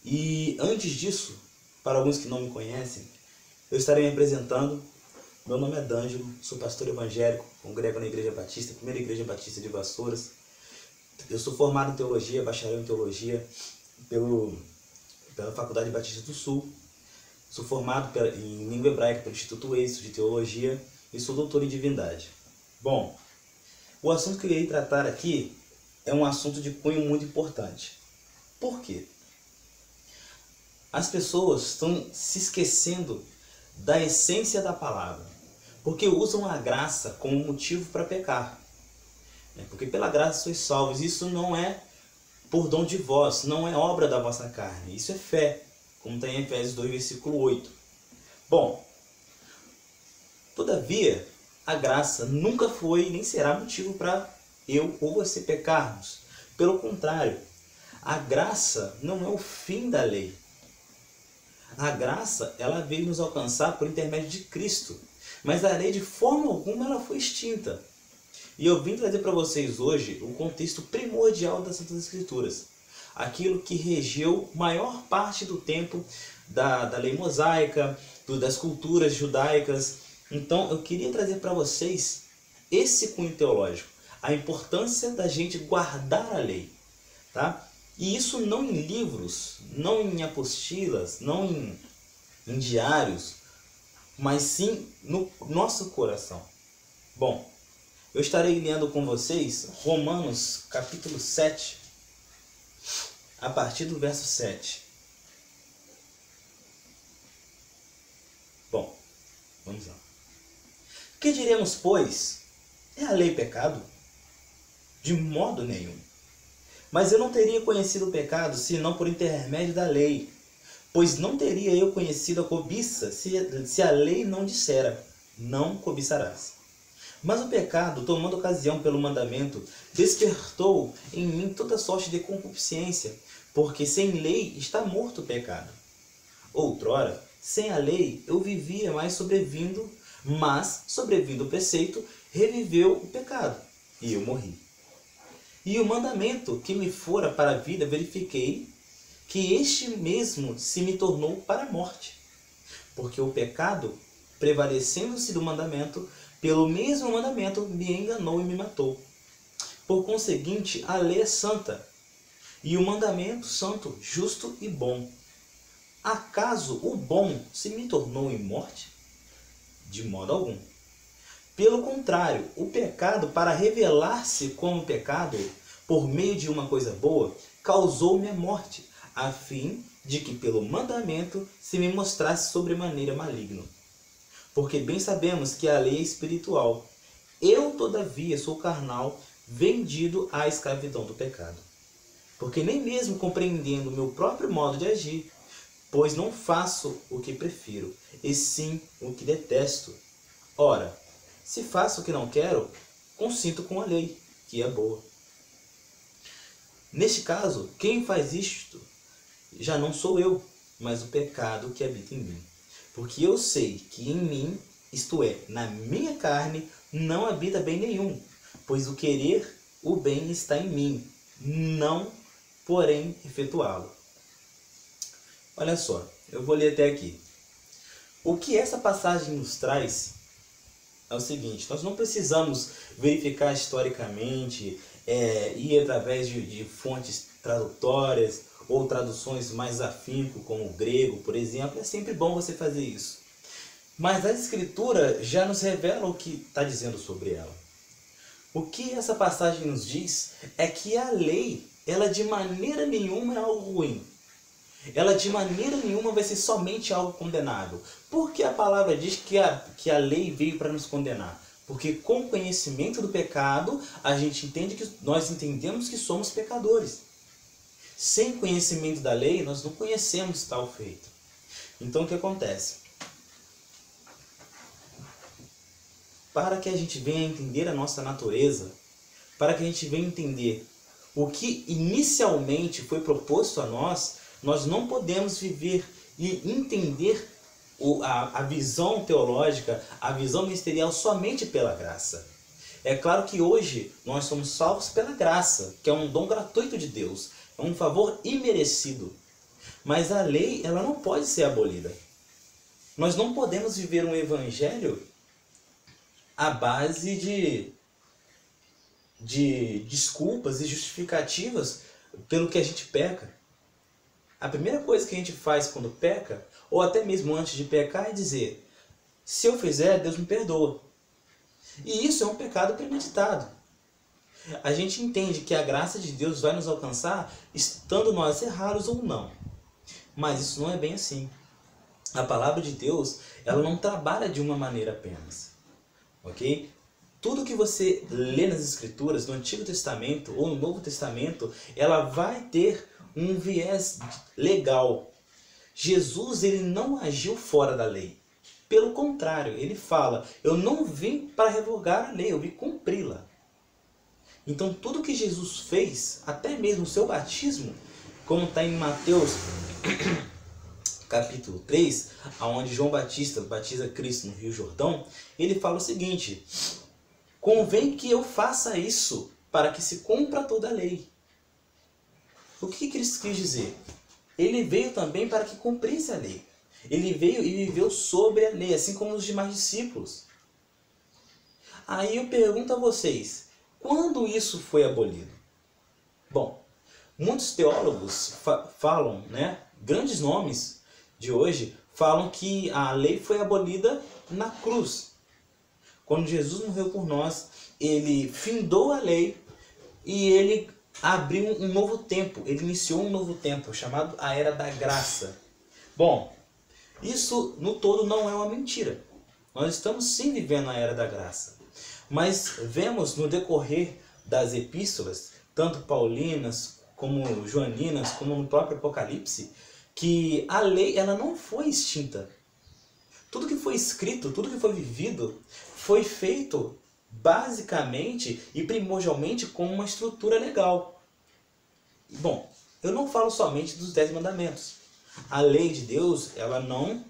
E antes disso, para alguns que não me conhecem, eu estarei me apresentando. Meu nome é D'Angelo, sou pastor evangélico, congrego na Igreja Batista, primeira Igreja Batista de Vassouras. Eu sou formado em teologia, bacharel em teologia pela Faculdade Batista do Sul. Sou formado em língua hebraica pelo Instituto Êxito de Teologia e sou doutor em divindade. Bom, o assunto que eu irei tratar aqui é um assunto de cunho muito importante. Por quê? As pessoas estão se esquecendo da essência da palavra, porque usam a graça como motivo para pecar. Porque pela graça sois salvos. Isso não é por dom de vós, não é obra da vossa carne. Isso é fé, como está em Efésios 2, versículo 8. Bom, todavia, a graça nunca foi nem será motivo para eu ou você pecarmos. Pelo contrário, a graça não é o fim da lei. A graça, ela veio nos alcançar por intermédio de Cristo. Mas a lei, de forma alguma, ela foi extinta. E eu vim trazer para vocês hoje o contexto primordial das Santas Escrituras. Aquilo que regeu maior parte do tempo da lei mosaica, das culturas judaicas. Então eu queria trazer para vocês esse cunho teológico. A importância da gente guardar a lei. Tá? E isso não em livros, não em apostilas, não em diários, mas sim no nosso coração. Bom, eu estarei lendo com vocês Romanos capítulo 7, a partir do verso 7. Bom, vamos lá. Que diremos, pois? É a lei pecado? De modo nenhum. Mas eu não teria conhecido o pecado senão por intermédio da lei. Pois não teria eu conhecido a cobiça se a lei não dissera, não cobiçarás. Mas o pecado, tomando ocasião pelo mandamento, despertou em mim toda sorte de concupiscência, porque sem lei está morto o pecado. Outrora, sem a lei, eu vivia, mas sobrevindo o preceito, reviveu o pecado, e eu morri. E o mandamento que me fora para a vida, verifiquei que este mesmo se me tornou para a morte. Porque o pecado, prevalecendo-se do mandamento, pelo mesmo mandamento me enganou e me matou. Por conseguinte, a lei é santa, e o mandamento santo, justo e bom. Acaso o bom se me tornou em morte? De modo algum. Pelo contrário, o pecado, para revelar-se como pecado, por meio de uma coisa boa, causou-me a morte, a fim de que pelo mandamento se me mostrasse sobremaneira maligno. Porque bem sabemos que a lei é espiritual. Eu, todavia, sou carnal, vendido à escravidão do pecado. Porque nem mesmo compreendendo o meu próprio modo de agir, pois não faço o que prefiro, e sim o que detesto. Ora, se faço o que não quero, consinto com a lei, que é boa. Neste caso, quem faz isto já não sou eu, mas o pecado que habita em mim. Porque eu sei que em mim, isto é, na minha carne, não habita bem nenhum, pois o querer o bem está em mim, não, porém, efetuá-lo. Olha só, eu vou ler até aqui. O que essa passagem nos traz é o seguinte: nós não precisamos verificar historicamente, ir através de fontes tradutórias ou traduções mais afinco, como o grego, por exemplo. É sempre bom você fazer isso. Mas a Escritura já nos revela o que está dizendo sobre ela. O que essa passagem nos diz é que a lei, ela de maneira nenhuma é algo ruim. Ela de maneira nenhuma vai ser somente algo condenável. Porque a palavra diz que a lei veio para nos condenar. Porque com o conhecimento do pecado, nós entendemos que somos pecadores. Sem conhecimento da lei, nós não conhecemos tal feito. Então o que acontece? Para que a gente venha entender a nossa natureza, para que a gente venha entender o que inicialmente foi proposto a nós, nós não podemos viver e entender a visão teológica, a visão ministerial somente pela graça. É claro que hoje nós somos salvos pela graça, que é um dom gratuito de Deus, é um favor imerecido. Mas a lei, ela não pode ser abolida. Nós não podemos viver um evangelho à base de desculpas e justificativas pelo que a gente peca. A primeira coisa que a gente faz quando peca, ou até mesmo antes de pecar, é dizer: se eu fizer, Deus me perdoa. E isso é um pecado premeditado. A gente entende que a graça de Deus vai nos alcançar estando nós errados ou não. Mas isso não é bem assim. A palavra de Deus, ela não trabalha de uma maneira apenas. Ok? Tudo que você lê nas Escrituras, no Antigo Testamento ou no Novo Testamento, ela vai ter um viés legal. Jesus, ele não agiu fora da lei. Pelo contrário, ele fala: eu não vim para revogar a lei, eu vim cumpri-la. Então tudo que Jesus fez, até mesmo o seu batismo, como está em Mateus capítulo 3, onde João Batista batiza Cristo no Rio Jordão, ele fala o seguinte: convém que eu faça isso para que se cumpra toda a lei. O que Cristo quis dizer? Ele veio também para que cumprisse a lei. Ele veio e viveu sobre a lei, assim como os demais discípulos. Aí eu pergunto a vocês, quando isso foi abolido? Bom, muitos teólogos falam, grandes nomes de hoje, falam que a lei foi abolida na cruz. Quando Jesus morreu por nós, ele findou a lei e ele abriu um novo tempo, ele iniciou um novo tempo, chamado a Era da Graça. Bom, isso no todo não é uma mentira. Nós estamos sim vivendo a Era da Graça. Mas vemos no decorrer das epístolas, tanto paulinas, como joaninas, como no próprio Apocalipse, que a lei ela não foi extinta. Tudo que foi escrito, tudo que foi vivido, foi feito basicamente e primordialmente com uma estrutura legal. Bom, eu não falo somente dos 10 mandamentos. A lei de Deus, ela não